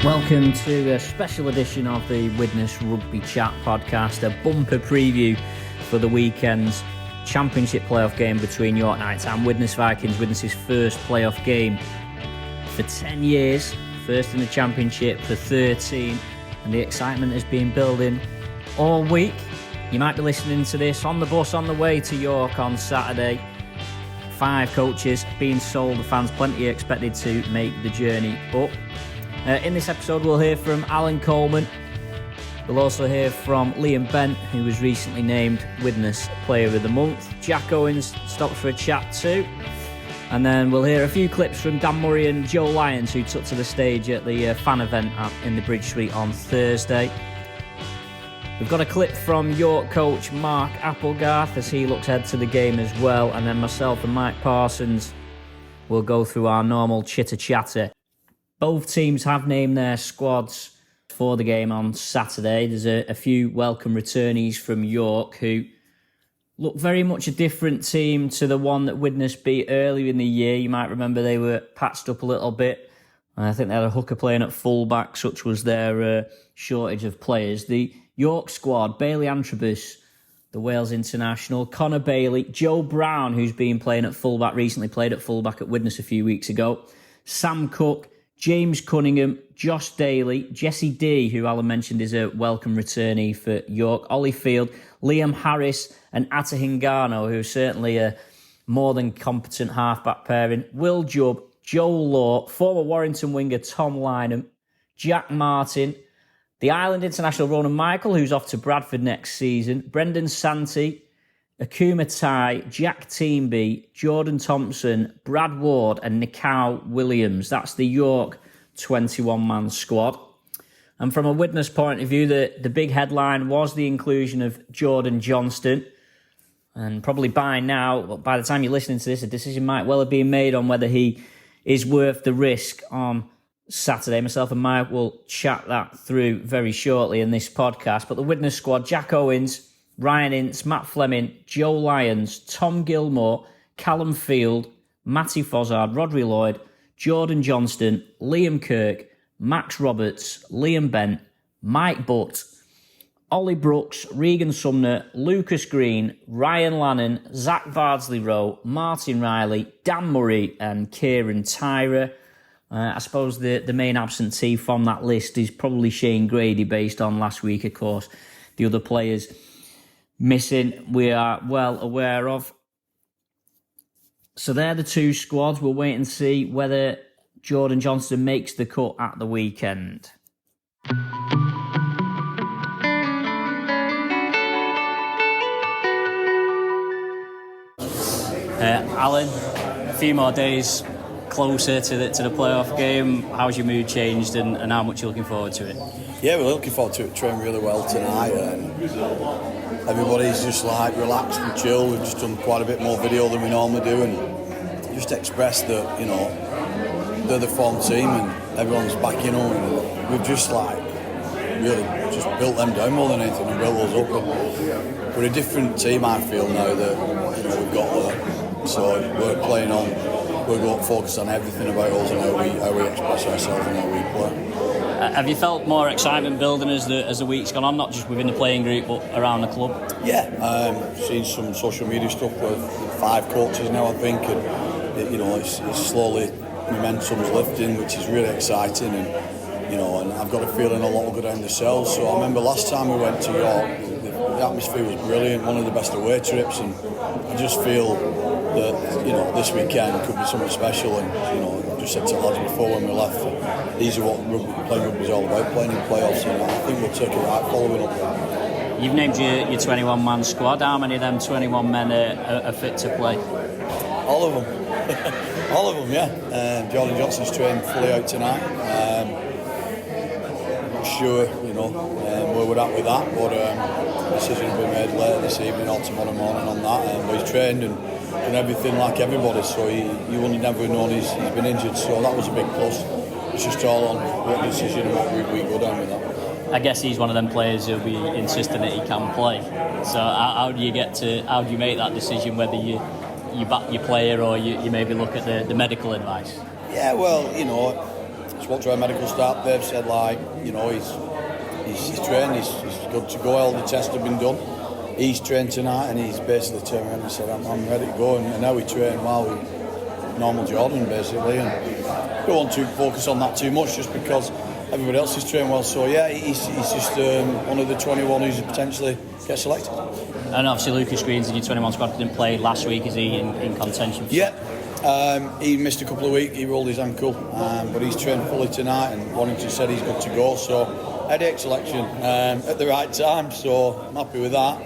Welcome to a special edition of the Widnes Rugby Chat podcast, a bumper preview for the weekend's championship playoff game between York Knights and Widnes Vikings. Widnes' first playoff game for 10 years, first in the championship for 13, and the excitement has been building all week. You might be listening to this on the bus on the way to York on Saturday. 5 coaches being sold, the fans plenty expected to make the journey up. In this episode, we'll hear from Allan Coleman. We'll also hear from Liam Bent, who was recently named Widnes Player of the Month. Jack Owens stopped for a chat too. And then we'll hear a few clips from Dan Murray and Joe Lyons, who took to the stage at the fan event in the Bridge Suite on Thursday. We've got a clip from York coach Mark Applegarth as he looks ahead to the game as well. And then myself and Mike Parsons will go through our normal chitter-chatter. Both teams have named their squads for the game on Saturday. There's a few welcome returnees from York who look very much a different team to the one that Widnes beat earlier in the year. You might remember they were patched up a little bit. I think they had a hooker playing at fullback, such was their shortage of players. The York squad, Bailey Antrobus, the Wales international, Connor Bailey, Joe Brown, who's been playing at fullback, recently played at fullback at Widnes a few weeks ago, Sam Cook, James Cunningham, Josh Daly, Jesse D, who Allan mentioned is a welcome returnee for York, Ollie Field, Liam Harris and Atta Hingano, who are certainly a more than competent halfback pairing, Will Jubb, Joel Law, former Warrington winger Tom Lynham, Jack Martin, the Ireland international Ronan Michael, who's off to Bradford next season, Brendan Santee, Akuma Tai, Jack Teamby, Jordan Thompson, Brad Ward and Nikau Williams. That's the York 21-man squad. And from a Widnes point of view, the big headline was the inclusion of Jordan Johnston. And probably by now, by the time you're listening to this, a decision might well have been made on whether he is worth the risk on Saturday. Myself and Mike will chat that through very shortly in this podcast. But the Widnes squad, Jack Owens, Ryan Ince, Matt Fleming, Joe Lyons, Tom Gilmore, Callum Field, Matty Fozzard, Rodri Lloyd, Jordan Johnston, Liam Kirk, Max Roberts, Liam Bent, Mike Butt, Ollie Brooks, Regan Sumner, Lucas Green, Ryan Lannon, Zach Bardsley-Rowe, Martin Riley, Dan Murray and Kieran Tyra. I suppose the main absentee from that list is probably Shane Grady based on last week, of course. The other players missing, we are well aware of. So they're the two squads. We'll wait and see whether Jordan Johnston makes the cut at the weekend. Allan, a few more days closer to the playoff game. How's your mood changed and how much you're looking forward to it? Yeah, we're looking forward to it. Trained really well tonight and everybody's just like relaxed and chill. We've just done quite a bit more video than we normally do and just expressed that, you know, they're the form team and everyone's backing them and we've just like really just built them down more than anything and built us up. And we're a different team, I feel, now that, you know, we've got there. So we're playing on, we're going to focus on everything about us and how we express ourselves and how we play. Have you felt more excitement building as the week's gone on, not just within the playing group but around the club? Yeah, seen some social media stuff with 5 coaches now, I think, and you know it's slowly momentum's lifting, which is really exciting, and you know, and I've got a feeling a lot will go down the cells. So I remember last time we went to York, the atmosphere was brilliant, one of the best away trips, and I just feel that, you know, this weekend could be something special. And you know, I just said to lads before when we left, these are what playing rugby is all about, playing in playoffs, and I think we'll take it right following up. You've named your 21-man squad. How many of them 21 men are fit to play? All of them. All of them, yeah. Jordan Johnston's trained fully out tonight. I'm not sure, you know, where we're at with that, but decision will be made later this evening or tomorrow morning on that. But he's trained and everything like everybody, so you wouldn't never known he's been injured, so that was a big plus. It's just all on what decision and what we go down with that. I guess he's one of them players who'll be insisting that he can play. So how do you make that decision whether you back your player or you maybe look at the medical advice? Yeah, well, you know, spoke to our medical staff. They've said, like, you know, he's trained, he's good to go. All the tests have been done. He's trained tonight, and he's basically turned around and said, I'm ready to go. And now we train while we normal Jordan, basically. And I don't want to focus on that too much, just because everybody else is trained well. So yeah, he's just one of the 21 who's potentially get selected. And obviously Lucas Green's in your 21 squad, didn't play last week. Is he in contention? Yeah. He missed a couple of weeks. He rolled his ankle, but he's trained fully tonight, and Warrington said he's good to go. So headache selection at the right time. So I'm happy with that.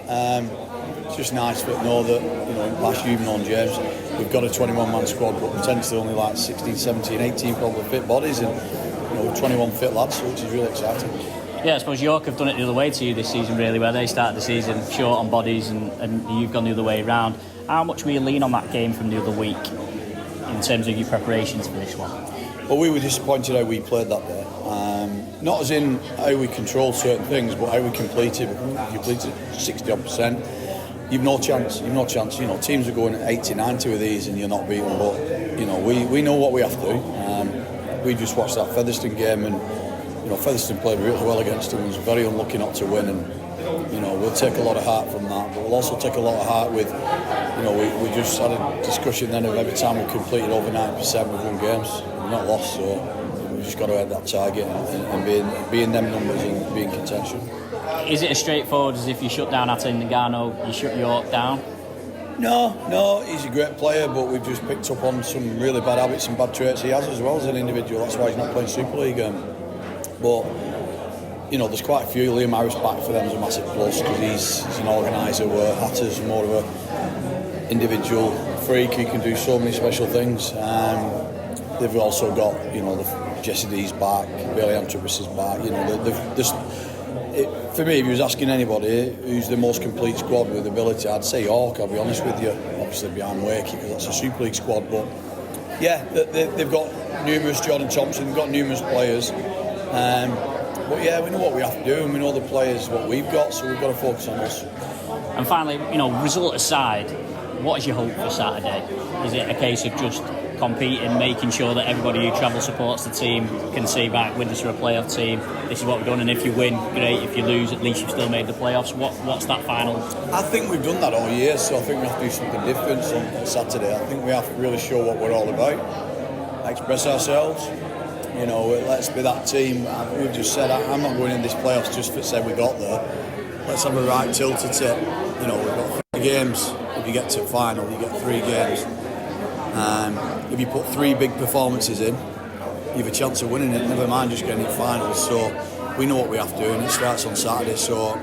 It's just nice to know that, you know, in past you've known James, we've got a 21-man squad, but potentially only like 16, 17, 18 probably fit bodies, and, you know, 21 fit lads, which is really exciting. Yeah, I suppose York have done it the other way to you this season, really, where they started the season short on bodies and you've gone the other way around. How much will you lean on that game from the other week in terms of your preparations for this one? Well, we were disappointed how we played that day. Not as in how we control certain things, but how we completed. We completed 60-odd%. You've no chance. You know, teams are going at 80, 90 with these, and you're not beating them. But, you know, we know what we have to do. We just watched that Featherstone game, and, you know, Featherstone played really well against them. It was very unlucky not to win, and, you know, we'll take a lot of heart from that. But we'll also take a lot of heart with, you know, we just had a discussion then of every time we completed over 90%, we've won games. We've not lost, so we've just got to hit that target and be in them numbers and be in contention. Is it as straightforward as if you shut down Atin Nagano, you shut York down? No, he's a great player, but we've just picked up on some really bad habits and bad traits he has as well as an individual. That's why he's not playing Super League. But, you know, there's quite a few. Liam Harris back for them is a massive plus, because he's an organiser, where Hatter's more of a individual freak who can do so many special things. They've also got, you know, Jesse D's back, Bailey Antropis is back. You know, for me, if you was asking anybody who's the most complete squad with ability, I'd say York, I'll be honest with you. Obviously behind Wakey, because that's a Super League squad. But yeah, they've got numerous, Jordan Thompson, they've got numerous players. But yeah, we know what we have to do, and we know the players what we've got, so we've got to focus on us. And finally, you know, result aside, what is your hope for Saturday? Is it a case of just competing, making sure that everybody who travel supports the team can see, right, Widnes are a playoff team, this is what we've done, and if you win, great, if you lose, at least you've still made the playoffs? What's that final? I think we've done that all year, so I think we have to do something different on Saturday. I think we have to really show what we're all about, express ourselves. You know, let's be that team. We've just said, I'm not going in this playoffs just for say we got there. Let's have a right tilted tip. You know, we've got 3 games. If you get to final, you get 3 games. If you put 3 big performances in, you have a chance of winning it, never mind just getting in finals. So we know what we have to do, and it starts on Saturday. So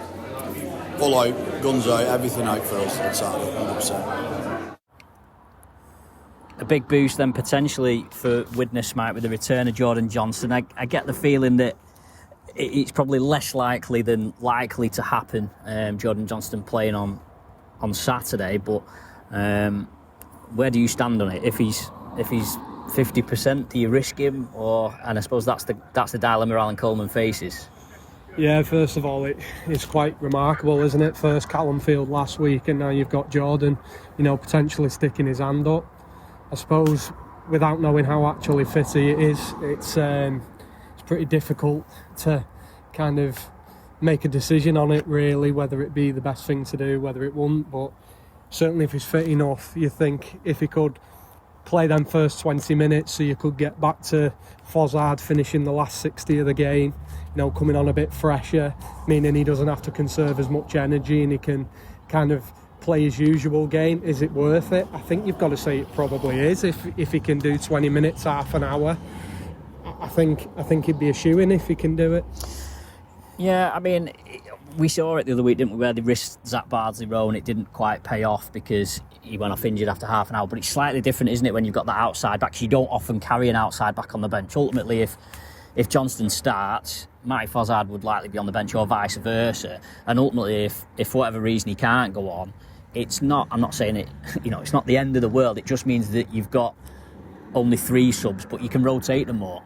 full out, guns out, everything out for us on Saturday, 100%. A big boost then potentially for Widnes, Mike, with the return of Jordan Johnston. I get the feeling that it's probably less likely than likely to happen, Jordan Johnston playing on Saturday, but where do you stand on it? If he's 50%, do you risk him? And I suppose that's the dilemma Allan Coleman faces. Yeah, first of all, it's quite remarkable, isn't it? First Callum Field last week, and now you've got Jordan, you know, potentially sticking his hand up. I suppose, without knowing how actually fit he is, it's pretty difficult to kind of make a decision on it, really, whether it be the best thing to do, whether it won't. But certainly if he's fit enough, you think if he could play them first 20 minutes, so you could get back to Fozzard finishing the last 60 of the game, you know, coming on a bit fresher, meaning he doesn't have to conserve as much energy and he can kind of play his usual game. Is it worth it? I think you've got to say it probably is. If he can do 20 minutes, half an hour, I think he'd be a shoo-in if he can do it. Yeah, I mean, we saw it the other week, didn't we, where they risked Zach Bardsley row and it didn't quite pay off because he went off injured after half an hour. But it's slightly different, isn't it, when you've got that outside back? You don't often carry an outside back on the bench. Ultimately, if Johnston starts, Matty Fozzard would likely be on the bench, or vice versa. And ultimately, if for whatever reason he can't go on, it's not, I'm not saying it, you know, it's not the end of the world. It just means that you've got only 3 subs, but you can rotate them more.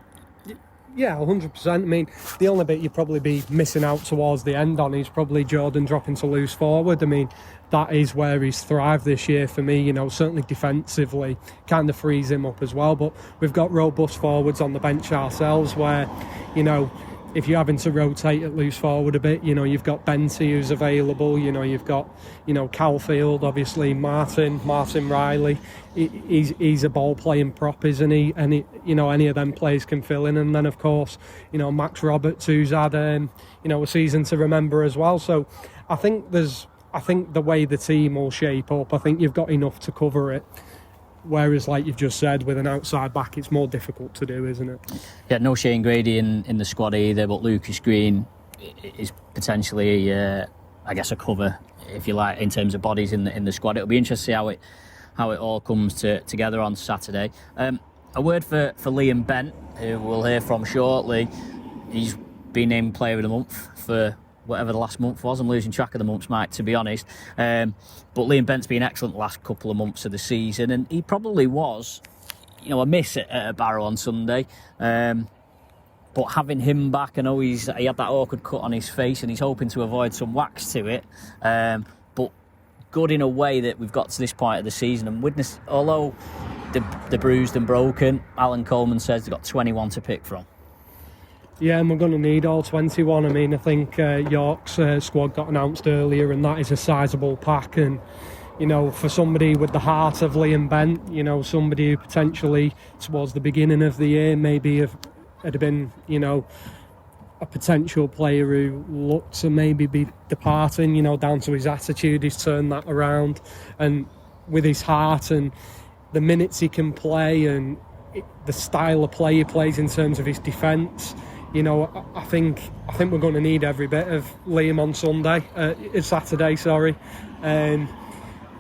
Yeah, 100%. I mean, the only bit you'd probably be missing out towards the end on is probably Jordan dropping to loose forward. I mean, that is where he's thrived this year for me, certainly defensively, kind of frees him up as well. But we've got robust forwards on the bench ourselves where, if you're having to rotate at loose forward a bit, you've got Benty who's available, you've got, Calfield, obviously, Martin Riley. He's a ball playing prop, isn't he? And any of them players can fill in. And then, of course, Max Roberts, who's had, a season to remember as well. So I think the way the team will shape up, I think you've got enough to cover it. Whereas, like you've just said, with an outside back, it's more difficult to do, isn't it? Yeah, no Shane Grady in the squad either, but Lucas Green is potentially, a cover, if you like, in terms of bodies in the squad. It'll be interesting to see how it all comes together on Saturday. A word for Liam Bent, who we'll hear from shortly. He's been named Player of the Month for whatever the last month was. I'm losing track of the months, Mike, to be honest. But Liam Bent's been excellent the last couple of months of the season, and he probably was, a miss at Barrow on Sunday. But having him back, I know he had that awkward cut on his face, and he's hoping to avoid some wax to it. But good in a way that we've got to this point of the season. And Widnes, although they're bruised and broken, Allan Coleman says they've got 21 to pick from. Yeah, and we're going to need all 21. I mean, I think York's squad got announced earlier, and that is a sizable pack. And, for somebody with the heart of Liam Bent, somebody who potentially, towards the beginning of the year, maybe had been, a potential player who looked to maybe be departing, down to his attitude, he's turned that around. And with his heart and the minutes he can play and the style of play he plays in terms of his defence, I think we're going to need every bit of Liam on Saturday, sorry.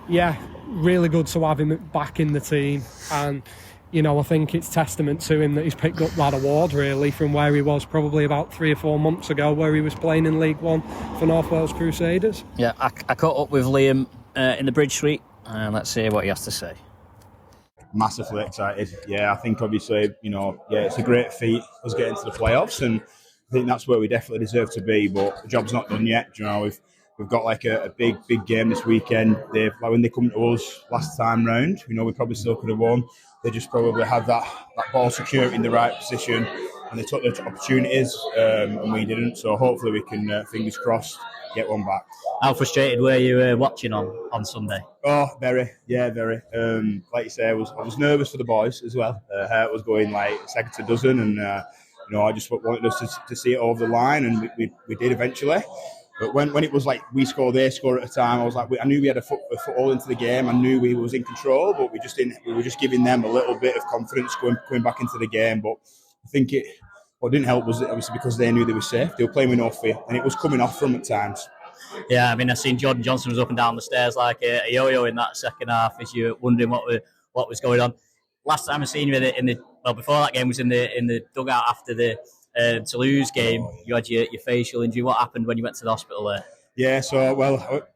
Yeah, really good to have him back in the team. And, I think it's testament to him that he's picked up that award, really, from where he was probably about 3 or 4 months ago, where he was playing in League One for North Wales Crusaders. Yeah, I caught up with Liam in the Bridge Suite, and let's see what he has to say. Massively excited. Yeah, I think obviously, it's a great feat us getting to the playoffs, and I think that's where we definitely deserve to be. But the job's not done yet. We've got like a big game this weekend. When they come to us last time round, we probably still could have won. They just probably had that ball security in the right position, and they took the opportunities, and we didn't. So hopefully we can, fingers crossed, get one back. How frustrated were you watching on Sunday? Oh, very. Like you say, I was nervous for the boys as well. Heart was going like second to dozen, and I just wanted us to see it over the line, and we did eventually. But when it was like we score, they score at a time, I was like, I knew we had a foothold into the game. I knew we was in control, but we were just giving them a little bit of confidence going back into the game. But I think what didn't help was obviously because they knew they were safe. They were playing with no fear, and it was coming off from at times. Yeah, I mean, I seen Jordan Johnson was up and down the stairs like a yo-yo in that second half, as you were wondering what was going on. Last time I seen you before that game was in the dugout after the Toulouse game. You had your facial injury. What happened when you went to the hospital there? Yeah, so I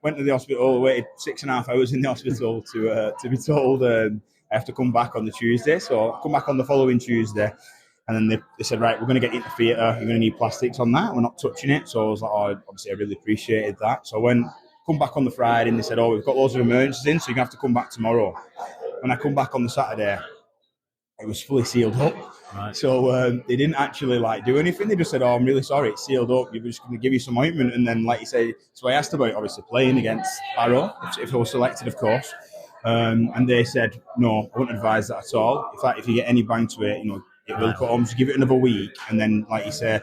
went to the hospital. Waited 6.5 hours in the hospital to be told I have to come back on the Tuesday. So I come back on the following Tuesday. And then they said, right, we're going to get you into theatre. You're going to need plastics on that. We're not touching it. So I was like, obviously I really appreciated that. So come back on the Friday, and they said, we've got loads of emergencies in, so you're going to have to come back tomorrow. When I come back on the Saturday, it was fully sealed up. Right. So they didn't actually do anything. They just said, I'm really sorry, it's sealed up. We're just going to give you some ointment. And then, like you say, so I asked about obviously playing against Barrow, if I was selected, of course. And they said, no, I wouldn't advise that at all. In fact, if you get any bang to it, it will cut on. Just give it another week, and then, like you say,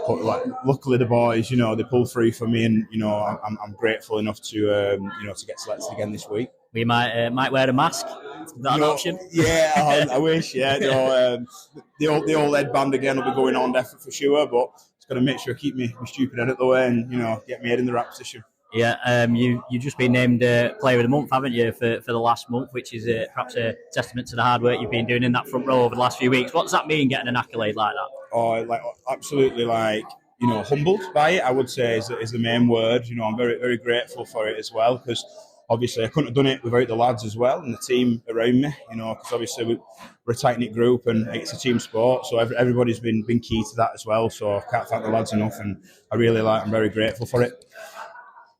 luckily the boys, they pulled through for me, and I'm grateful enough to to get selected again this week. We might wear a mask. Is that an option? Yeah, I wish. Yeah, the old headband again will be going on definitely for sure, but just got to make sure I keep my stupid head out the way and get my head in the right position. Yeah, you've just been named Player of the Month, haven't you, for the last month, which is perhaps a testament to the hard work you've been doing in that front row over the last few weeks. What does that mean, getting an accolade like that? Oh, absolutely, humbled by it, I would say, is the main word. I'm very, very grateful for it as well, because obviously I couldn't have done it without the lads as well and the team around me, because obviously we're a tight-knit group and it's a team sport, so everybody's been key to that as well, so I can't thank the lads enough, and I'm very grateful for it.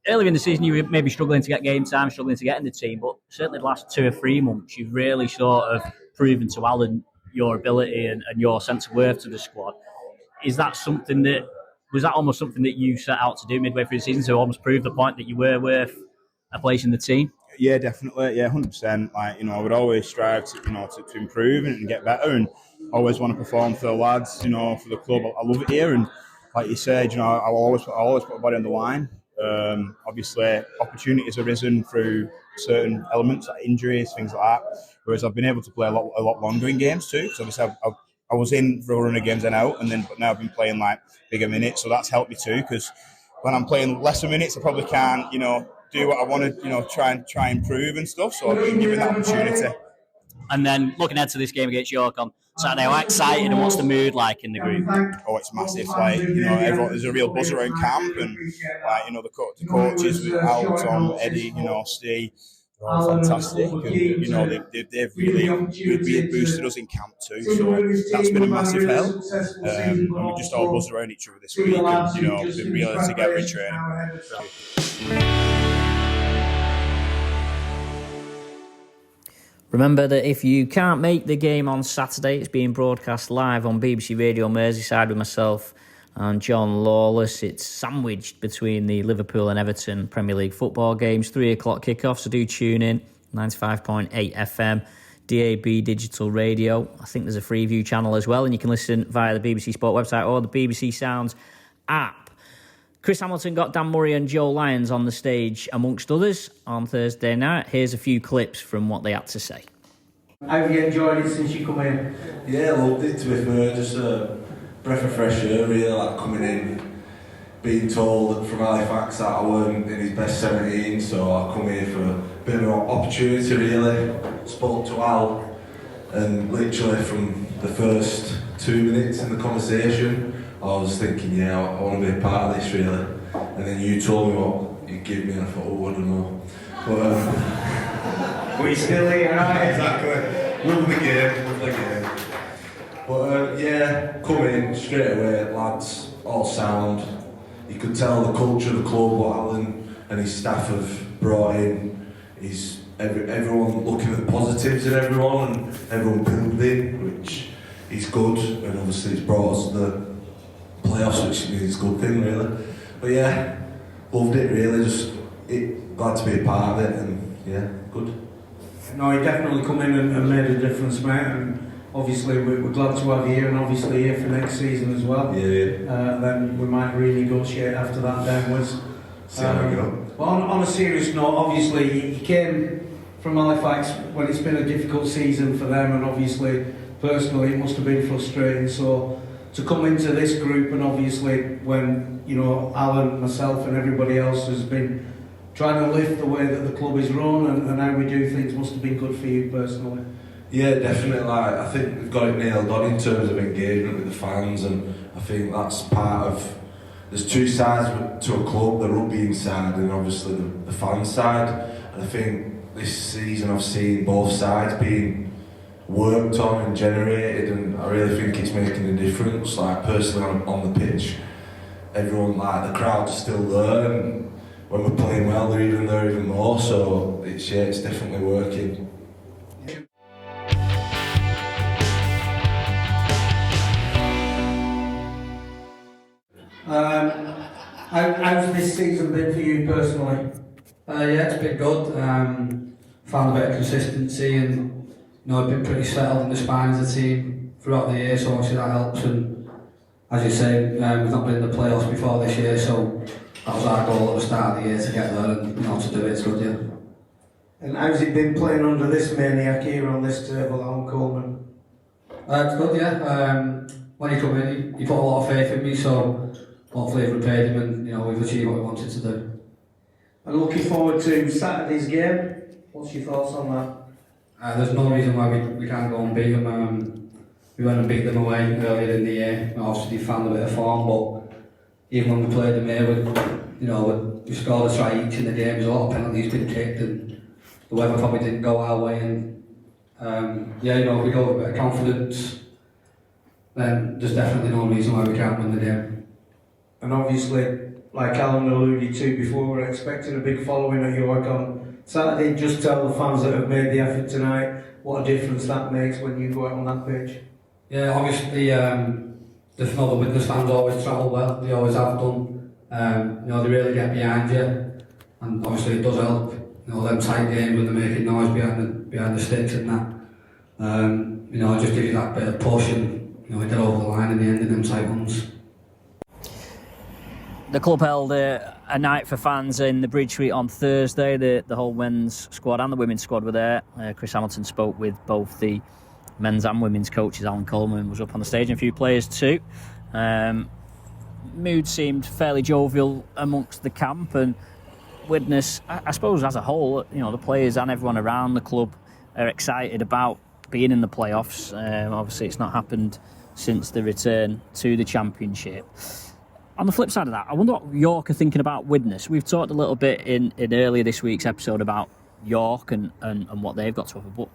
Earlier in the season, you were maybe struggling to get game time, struggling to get in the team, but certainly the last 2 or 3 months, you've really sort of proven to Allan your ability and your sense of worth to the squad. Was that almost something that you set out to do midway through the season, to almost prove the point that you were worth a place in the team? Yeah, definitely. Yeah, 100%. I would always strive to improve and get better, and always want to perform for the lads, for the club. I love it here, and like you said, I'll always put a body on the line. Obviously, opportunities have arisen through certain elements, like injuries, things like that. Whereas I've been able to play a lot longer in games too. Because obviously, I was in for a run of games and out, but now I've been playing like bigger minutes, so that's helped me too. Because when I'm playing lesser minutes, I probably can't, do what I want to, try and improve and stuff. So I've been given that opportunity. And then looking ahead to this game against York on Saturday, how excited and what's the mood like in the group? Oh, it's massive. Everyone, there's a real buzz around camp, and the coaches with Al, Tom, Eddie, Steve, they're all fantastic, and they've really boosted us in camp too. So that's been a massive help. And we just all buzzed around each other this week, and been really together in training. Remember that if you can't make the game on Saturday, it's being broadcast live on BBC Radio Merseyside with myself and John Lawless. It's sandwiched between the Liverpool and Everton Premier League football games, 3 o'clock kickoff, so do tune in, 95.8 FM, DAB Digital Radio. I think there's a Freeview channel as well, and you can listen via the BBC Sport website or the BBC Sounds app. Chris Hamilton got Dan Murray and Joe Lyons on the stage, amongst others, on Thursday night. Here's a few clips from what they had to say. How have you enjoyed it since you come in? Yeah, loved it, to be fair. Just a breath of fresh air, really, like coming in, being told from Halifax that I weren't in his best 17, so I come here for a bit of an opportunity, really. Spoke to Al, and literally from the first 2 minutes in the conversation, I was thinking, I want to be a part of this, really. And then you told me what you give me, and I thought, I don't know. But we're still here, right? Exactly. Love the game. But come in straight away, lads, all sound. You could tell the culture of the club, what Allan and his staff have brought in. Is everyone looking at the positives in everyone, and everyone building, which is good. And obviously, it's brought us the playoffs, which is a good thing, really. But loved it, really. Glad to be a part of it, and good. No, he definitely come in and made a difference, mate. And obviously, we're glad to have you here, and obviously here for next season as well. Then we might renegotiate after that downwards. See how we go. But on a serious note, obviously, you came from Halifax when it's been a difficult season for them, and obviously, personally, it must have been frustrating. So to come into this group, and obviously when Allan, myself, and everybody else has been trying to lift the way that the club is run and how we do things, must have been good for you personally. Yeah, definitely. I think we've got it nailed on in terms of engagement with the fans, and I think that's part of. There's 2 sides to a club: the rugby side and obviously the fan side. And I think this season I've seen both sides being worked on and generated, and I really think it's making a difference. Like personally on the pitch, everyone, like the crowd's still there, and when we're playing well, they're even there even more. So it's definitely working. How's this season been for you personally? It's been good. Found a bit of consistency, and I've been pretty settled in the spine of the team throughout the year, so obviously that helps. And as you say, we've not been in the playoffs before this year, so that was our goal at the start of the year, to get there, and to do it's good, yeah. And how's it been playing under this maniac here on this turf, Allan Coleman? It's good, yeah. When he come in, he put a lot of faith in me, so hopefully I've repaid him, and we've achieved what we wanted to do. And looking forward to Saturday's game. What's your thoughts on that? There's no reason why we can't go and beat them. We went and beat them away earlier in the year. Obviously, they found a bit of form, but even when we played them here, with we scored a try each in the game. There's a lot of penalties been kicked, and the weather probably didn't go our way. And if we go with a bit of confidence, then there's definitely no reason why we can't win the game. And obviously, like Allan alluded to before, we're expecting a big following at York on Saturday. Just tell the fans that have made the effort tonight what a difference that makes when you go out on that pitch. Yeah, obviously, the Widnes fans always travel well. They always have done. They really get behind you, and obviously it does help. Them tight games when they're making noise behind the sticks and that. It just gives you that bit of push, and we get over the line in the end of them tight ones. The club held a night for fans in the Bridge Suite on Thursday. The whole men's squad and the women's squad were there. Chris Hamilton spoke with both the men's and women's coaches. Allan Coleman was up on the stage, and a few players too. Mood seemed fairly jovial amongst the camp, and Widnes, I suppose as a whole, the players and everyone around the club are excited about being in the playoffs. Obviously it's not happened since the return to the Championship. On the flip side of that, I wonder what York are thinking about Widnes. We've talked a little bit in earlier this week's episode about York and what they've got to offer, but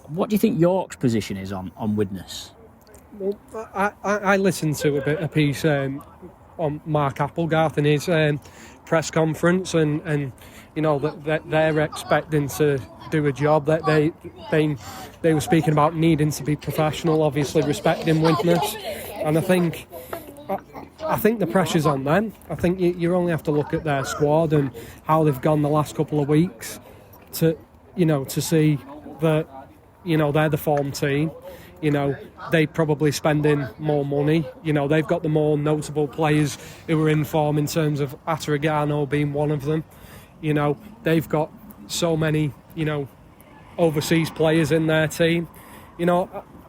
what do you think York's position is on Widnes? Well, I listened to a piece on Mark Applegarth in his press conference, and that they're expecting to do a job. That they were speaking about needing to be professional, obviously respecting Widnes, and I think the pressure's on them. I think you only have to look at their squad and how they've gone the last couple of weeks to see that they're the form team. They're probably spending more money. They've got the more notable players who are in form in terms of Attaragano being one of them. They've got so many, overseas players in their team.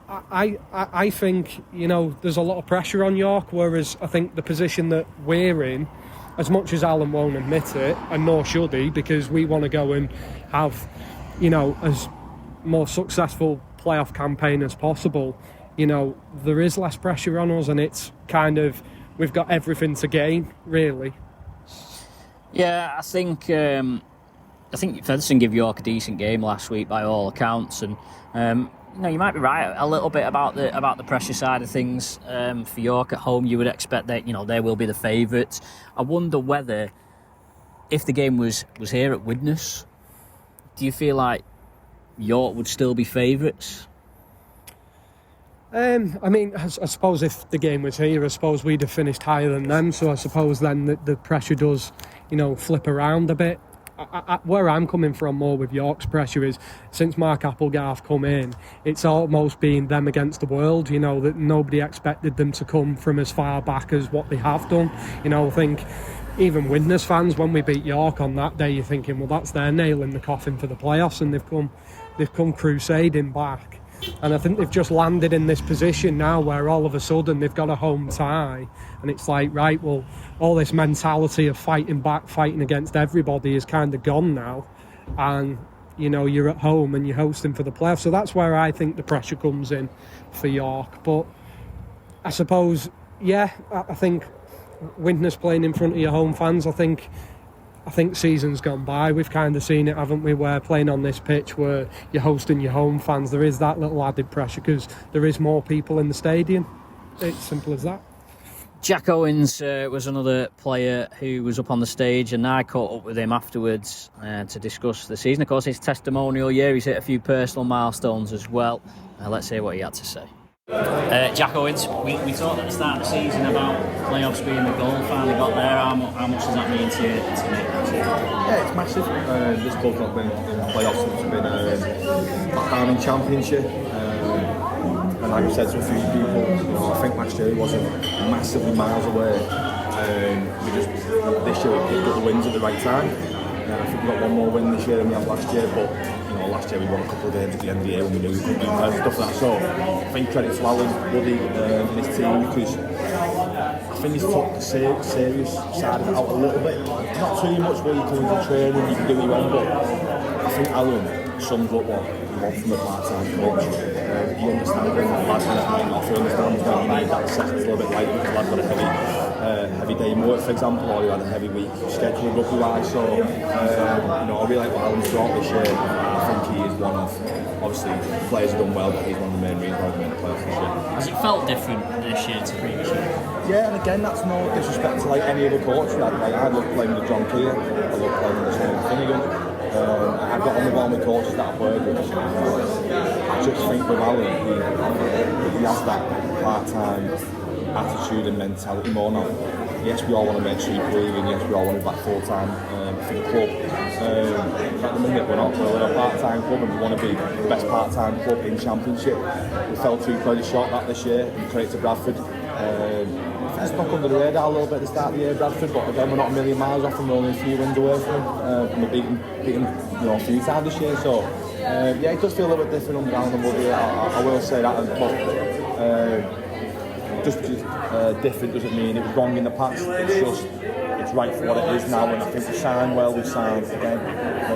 I think, there's a lot of pressure on York, whereas I think the position that we're in, as much as Allan won't admit it, and nor should he, because we want to go and have, as more successful playoff campaign as possible, there is less pressure on us, and it's kind of, we've got everything to gain, really. Yeah, I think Featherstone gave York a decent game last week by all accounts, and you might be right a little bit about the pressure side of things. For York at home, you would expect that they will be the favourites. I wonder whether, if the game was here at Widnes, do you feel like York would still be favourites? I suppose if the game was here, I suppose we'd have finished higher than them. So I suppose then the pressure does, flip around a bit. Where I'm coming from more with York's pressure is, since Mark Applegarth come in, it's almost been them against the world. That nobody expected them to come from as far back as what they have done. I think even Widnes fans, when we beat York on that day, you're thinking, well, that's their nail in the coffin for the playoffs, and they've come crusading back. And I think they've just landed in this position now where all of a sudden they've got a home tie, and it's like, right, well, all this mentality of fighting back, fighting against everybody is kind of gone now, and you're at home and you're hosting for the playoffs. So that's where I think the pressure comes in for York. But I suppose, I think Widnes playing in front of your home fans, I think season's gone by. We've kind of seen it, haven't we, where playing on this pitch where you're hosting your home fans, there is that little added pressure because there is more people in the stadium. It's simple as that. Jack Owens was another player who was up on the stage, and I caught up with him afterwards to discuss the season. Of course, his testimonial year, he's hit a few personal milestones as well. Let's hear what he had to say. Jack Owens, we talked at the start of the season about playoffs being the goal. Finally got there. How much does that mean to make that season? Yeah, it's massive. This club's not been in playoffs since it's been back down in Championship. And like I said to a few people, I think last year wasn't massively miles away. This year we got the wins at the right time. I think we got one more win this year than we had last year, but last year we won a couple of games at the end of the year when we knew we couldn't do stuff like that. So I think credit to Allan, Woody and his team, because I think he's took the serious side of it out a little bit. Not too much where you come into training, you can do what you want, but I think Allan sums up what you want from a part-time coach. He understands when the lads are coming off, he understands when you need that second a little bit lighter because the lads got a heavy heavy day in work, for example, or he had a heavy week schedule rugby-wise. So, I really like what Allan's brought this year. I think he is one of, obviously, players have done well, but he's one of the main reasons why we made the playoffs this year. Has it felt different this year to previous year? Yeah, and again, that's no disrespect to like any other coach. I love playing with John Keir, I love playing with Tony Finnegan. I've got on with all my coaches that I've worked with. I just think with Allan, he has that part-time attitude and mentality more now. Yes, we all want to make Super League, and yes, we all want to be back full-time for the club. At the minute, we're not. We're a part-time club, and we want to be the best part-time club in Championship. We fell 2 players short that this year, and credit to Bradford. It's stuck under the radar a little bit at the start of the year, Bradford, but again, we're not a million miles off, and we're only a few wins away from them. And we're beaten a few times this year, so it does feel a little bit different under Allan Woody. I will say that, but just because different doesn't mean it was wrong in the past. It's right for what it is now, and I think we signed well. We signed again,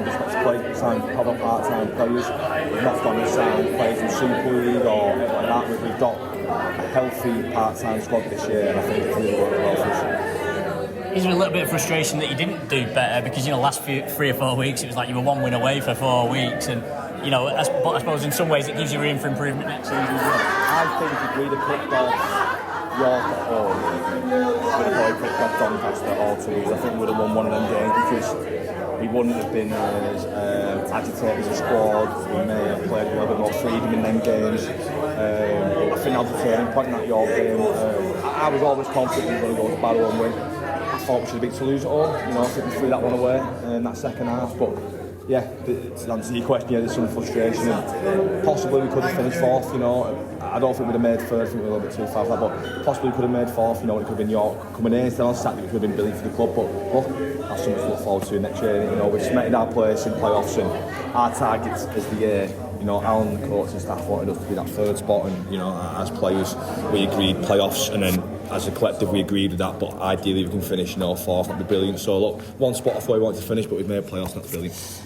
we signed proper part-time players. We've not gone and signed players in Super League or anything like that. We've got a healthy part-time squad this year, and I think it's really worked well for us. Is there a little bit of frustration that you didn't do better? Because last 3 or 4 weeks it was like you were 1 win away for 4 weeks, and but I suppose in some ways it gives you room for improvement next season as well. I think if we'd have picked off York at home, we'd have probably picked off Doncaster or Toulouse. I think we would have won one of them games because we wouldn't have been as agitated as a squad. We may have played a little bit more freedom in them games. I think that was a turning point in that York game. I was always confident we were going to go to Barrow and win. I thought we should have beat Toulouse at home. I think we threw that one away in that second half. But yeah, to answer your question, there's some frustration. And possibly we could have finished 4th. I don't think we'd have made 3rd. I think we're a little bit too far for that. But possibly we could have made 4th. It could have been York coming in instead on Saturday. It could have been brilliant for the club. But look, that's something to look forward to next year. We've cemented our place in playoffs, and our targets as the year. Allan, the coach and staff wanted us to be that 3rd spot, and as players we agreed playoffs, and then as a collective we agreed with that. But ideally we can finish 4th. That'd be brilliant. So look, 1 spot off where we wanted to finish, but we've made playoffs. That's brilliant.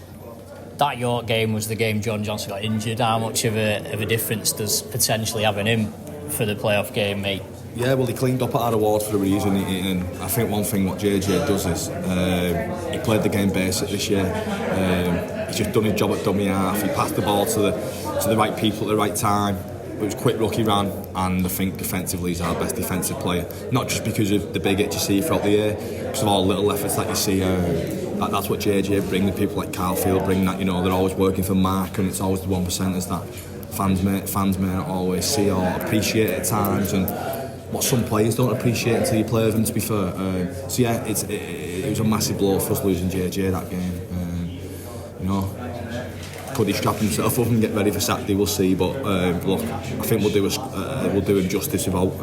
That York game was the game John Johnson got injured. How much of a difference does potentially having him for the playoff game make? Yeah, well, he cleaned up at our awards for a reason, and I think one thing what JJ does is he played the game basic this year. He's just done his job at dummy half. He passed the ball to the right people at the right time. It was a quick ruck he ran, and I think defensively he's our best defensive player. Not just because of the big hits you see throughout the year, because of all the little efforts that you see. That's what JJ bring. The people like Carlfield bring that. They're always working for Mark, and it's always the 1%ers that fans may not always see or appreciate at times, and what some players don't appreciate until you play with them, to be fair. So yeah, it was a massive blow for us losing JJ that game. Could he strap himself up and get ready for Saturday? We'll see. But look, I think we'll do him justice without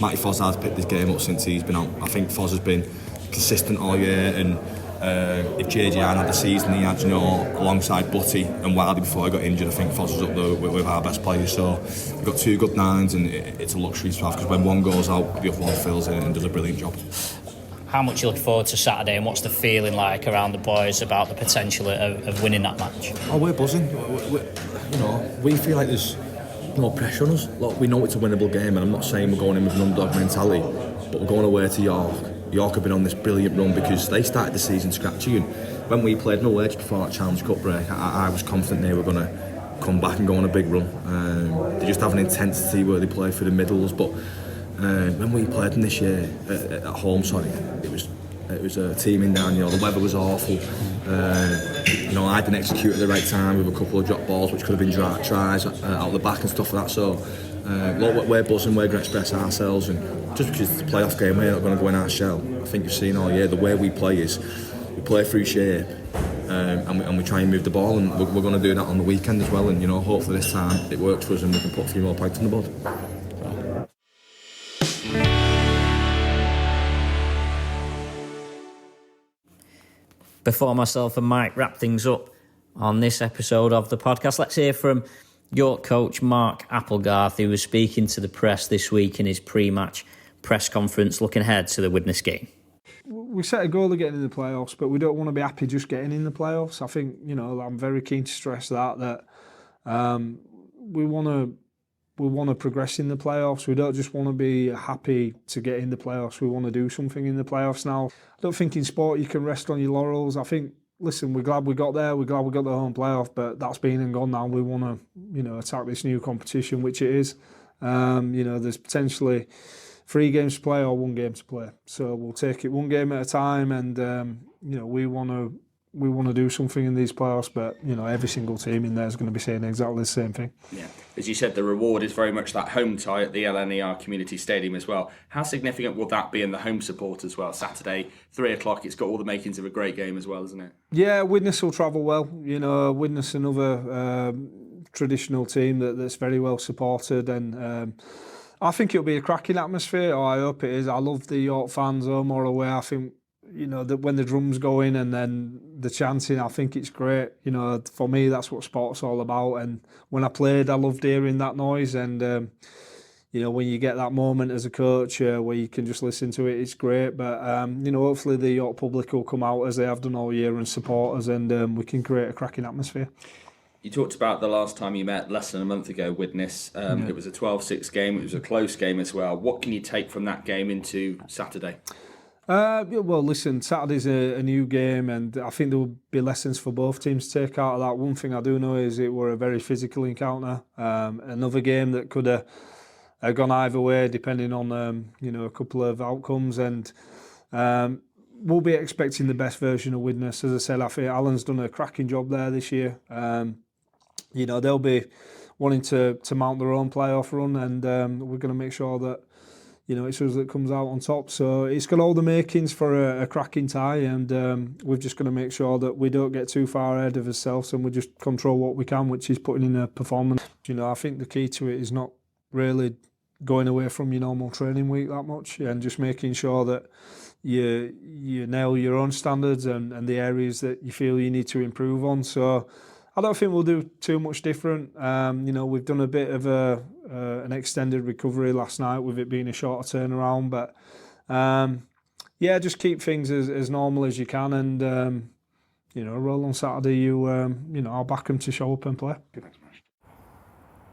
Matty Foz has picked this game up since he's been out. I think Foz has been consistent all year, and if JJ had the season he had, alongside Butty and Wildy before he got injured, I think Foz was up there with our best players. So we've got 2 good 9s, and it's a luxury to have, because when one goes out, the other one fills in and does a brilliant job. How much are you looking forward to Saturday, and what's the feeling like around the boys about the potential of winning that match? Oh, we're buzzing. We feel like there's no pressure on us. Look, we know it's a winnable game, and I'm not saying we're going in with an underdog mentality, but we're going away to York. York have been on this brilliant run because they started the season scratchy, and when we played no edge before that Challenge Cup break, I was confident they were going to come back and go on a big run. They just have an intensity where they play for the middles, but when we played them this year at home, it was a teaming down. The weather was awful. I didn't execute at the right time with a couple of drop balls which could have been tries out the back and stuff like that. So we're buzzing, we're going to express ourselves, and just because it's a playoff game, we're not going to go in our shell. I think you've seen all year the way we play is we play through shape, and we try and move the ball, and we're going to do that on the weekend as well. And hopefully this time it works for us and we can put a few more points on the board. Before myself and Mike wrap things up on this episode of the podcast, let's hear from York coach Mark Applegarth, who was speaking to the press this week in his pre-match press conference looking ahead to the Widnes game. We set a goal of getting in the playoffs, but we don't want to be happy just getting in the playoffs. I think, I'm very keen to stress that we want we want to progress in the playoffs. We don't just want to be happy to get in the playoffs. We want to do something in the playoffs now. I don't think in sport you can rest on your laurels. I think, listen, we're glad we got there. We're glad we got the home playoff, but that's been and gone now. We want to, attack this new competition, which it is. There's potentially 3 games to play or 1 game to play. So we'll take it 1 game at a time, and we want to do something in these playoffs, but every single team in there is going to be saying exactly the same thing. Yeah, as you said, the reward is very much that home tie at the LNER Community Stadium as well. How significant will that be in the home support as well? Saturday, 3:00. It's got all the makings of a great game as well, isn't it? Yeah, Widnes will travel well. Widnes, another traditional team that's very well supported, and I think it'll be a cracking atmosphere. I hope it is. I love the York fans, home or away. I think that when the drums go in and then the chanting, I think it's great. For me, that's what sport's all about. And when I played, I loved hearing that noise. And when you get that moment as a coach where you can just listen to it, it's great. But hopefully the York public will come out as they have done all year and support us, and we can create a cracking atmosphere. You talked about the last time you met less than a month ago, Widnes. It was a 12-6 game. It was a close game as well. What can you take from that game into Saturday? Well, listen, Saturday's a new game, and I think there will be lessons for both teams to take out of that. One thing I do know is it were a very physical encounter. Another game that could have gone either way, depending on a couple of outcomes. And we'll be expecting the best version of Widnes. As I said, I think Allan's done a cracking job there this year. They'll be wanting to mount their own playoff run, and we're going to make sure that it's us that comes out on top. So it's got all the makings for a cracking tie, and we've just got to make sure that we don't get too far ahead of ourselves, and we just control what we can, which is putting in a performance. I think the key to it is not really going away from your normal training week that much, and just making sure that you nail your own standards and the areas that you feel you need to improve on. So I don't think we'll do too much different. We've done a bit of an extended recovery last night with it being a shorter turnaround, but just keep things as normal as you can, and roll on Saturday. I'll back them to show up and play.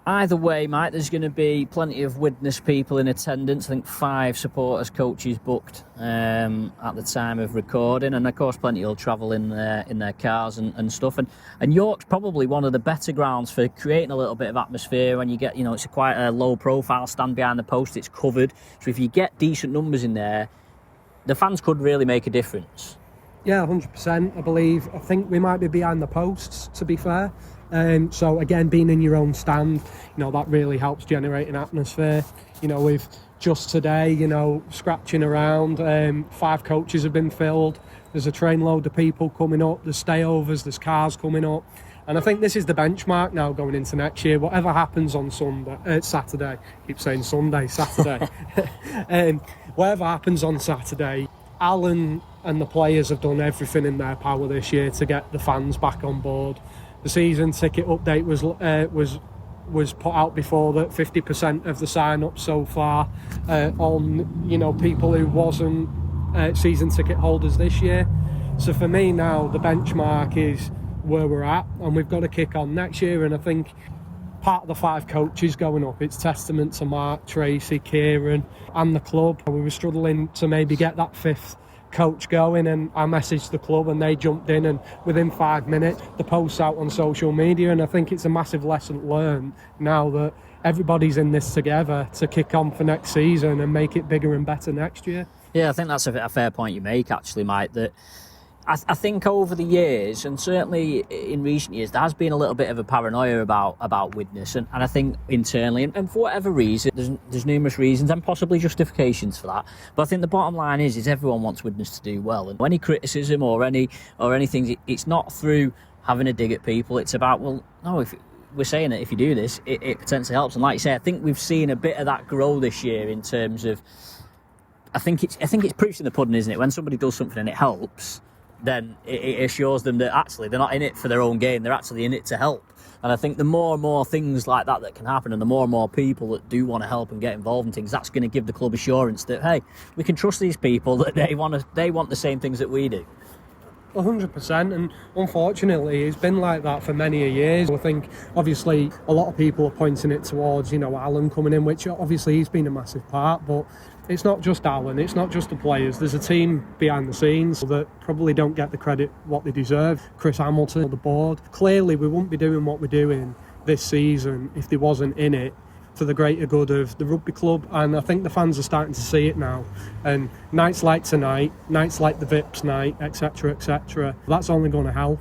Either way, Mike, there's going to be plenty of Widnes people in attendance. I think 5 supporters, coaches booked at the time of recording, and of course plenty will travel in their cars and stuff. And York's probably one of the better grounds for creating a little bit of atmosphere when you get, it's quite a low profile stand behind the post, it's covered. So if you get decent numbers in there, the fans could really make a difference. Yeah, 100%. I think we might be behind the posts, to be fair. So again, being in your own stand, that really helps generate an atmosphere. We've just today, scratching around, 5 coaches have been filled. There's a train load of people coming up. There's stayovers, there's cars coming up. And I think this is the benchmark now going into next year. Whatever happens on Saturday, I keep saying Saturday. Whatever happens on Saturday, Allan and the players have done everything in their power this year to get the fans back on board. The season ticket update was put out before that 50% of the sign-ups so far on people who wasn't season ticket holders this year. So for me now, the benchmark is where we're at, and we've got to kick on next year. And I think part of the 5 coaches going up, it's testament to Mark, Tracy, Kieran and the club. We were struggling to maybe get that 5th coach going, and I messaged the club and they jumped in, and within 5 minutes the post's out on social media. And I think it's a massive lesson learned now that everybody's in this together to kick on for next season and make it bigger and better next year. Yeah, I think that's a fair point you make, actually, Mike, that I think over the years, and certainly in recent years, there has been a little bit of a paranoia about Widnes, and I think internally, and for whatever reason, there's numerous reasons and possibly justifications for that. But I think the bottom line is everyone wants Widnes to do well, and any criticism or anything, it's not through having a dig at people. It's about, well, no, if we're saying that if you do this, it potentially helps. And like you say, I think we've seen a bit of that grow this year in terms of, I think it's proofs in the pudding, isn't it? When somebody does something and it helps, then it assures them that actually they're not in it for their own gain, they're actually in it to help. And I think the more and more things like that can happen, and the more and more people that do want to help and get involved in things, that's going to give the club assurance that, hey, we can trust these people, that they want the same things that we do. 100%, and unfortunately it's been like that for many a years. I think obviously a lot of people are pointing it towards, Allan coming in, which obviously he's been a massive part, but it's not just Allan, it's not just the players. There's a team behind the scenes that probably don't get the credit what they deserve. Chris Hamilton, the board. Clearly we wouldn't be doing what we're doing this season if they wasn't in it for the greater good of the rugby club, and I think the fans are starting to see it now. And nights like tonight, nights like the Vips night, etc., that's only going to help.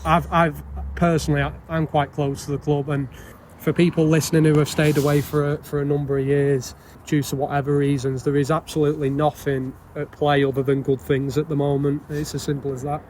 I've personally, I'm quite close to the club, and for people listening who have stayed away for a number of years due to whatever reasons, there is absolutely nothing at play other than good things at the moment. It's as simple as that.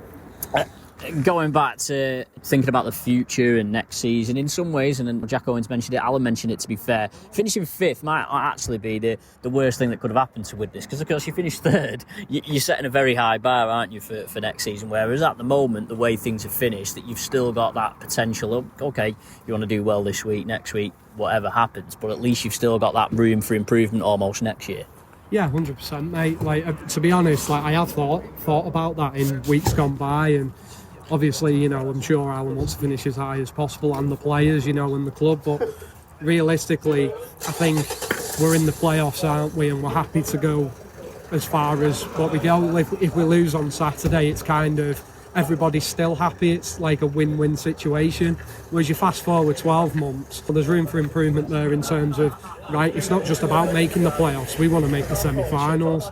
Going back to thinking about the future and next season, in some ways, and then Jack Owens mentioned it, Allan mentioned it, to be fair, finishing fifth might actually be the worst thing that could have happened to Widnes, because of course you finish third, you're setting a very high bar, aren't you, for next season, whereas at the moment, the way things have finished, that you've still got that potential of, okay, you want to do well this week, next week, whatever happens, but at least you've still got that room for improvement almost next year. Yeah, 100%, mate. To be honest, I have thought about that in weeks gone by, and obviously, I'm sure Allan wants to finish as high as possible, and the players, and the club. But realistically, I think we're in the playoffs, aren't we? And we're happy to go as far as what we go. If we lose on Saturday, it's kind of everybody's still happy. It's like a win-win situation. Whereas you fast forward 12 months, there's room for improvement there in terms of, right, it's not just about making the playoffs. We want to make the semi-finals.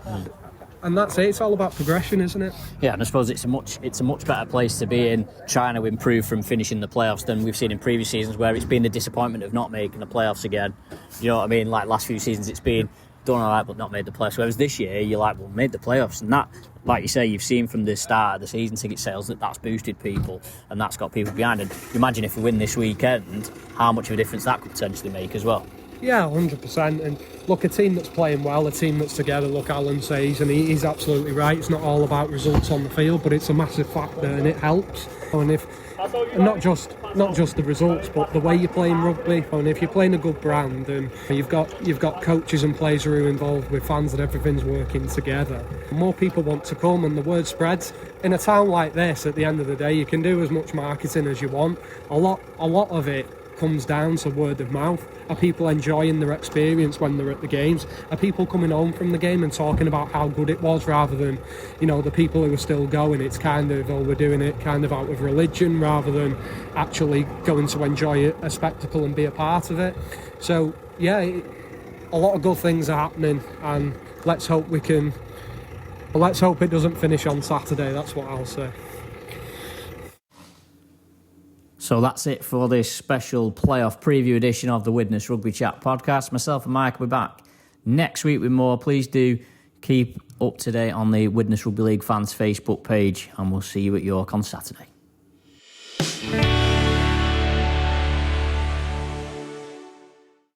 And that's it. It's all about progression, isn't it? Yeah, and I suppose it's a much better place to be in, trying to improve from finishing the playoffs, than we've seen in previous seasons where it's been the disappointment of not making the playoffs again. You know what I mean? Like last few seasons, it's been done all right but not made the playoffs. Whereas this year, you're like, well, made the playoffs, and that, like you say, you've seen from the start of the season ticket sales that's boosted people and that's got people behind. And imagine if we win this weekend, how much of a difference that could potentially make as well. Yeah, 100%. And look, a team that's playing well, a team that's together, look, Allan says, and he's absolutely right, it's not all about results on the field, but it's a massive factor and it helps. And not just the results, but the way you're playing rugby, and if you're playing a good brand and you've got coaches and players who are involved with fans and everything's working together, more people want to come and the word spreads. In a town like this, at the end of the day, you can do as much marketing as you want. A lot of it comes down to word of mouth. Are people enjoying their experience when they're at the games? Are people coming home from the game and talking about how good it was, rather than, the people who are still going? It's kind of, we're doing it kind of out of religion rather than actually going to enjoy a spectacle and be a part of it. So yeah, a lot of good things are happening, and let's hope it doesn't finish on Saturday. That's what I'll say. So that's it for this special playoff preview edition of the Widnes Rugby Chat podcast. Myself and Mike will be back next week with more. Please do keep up to date on the Widnes Rugby League fans Facebook page, and we'll see you at York on Saturday.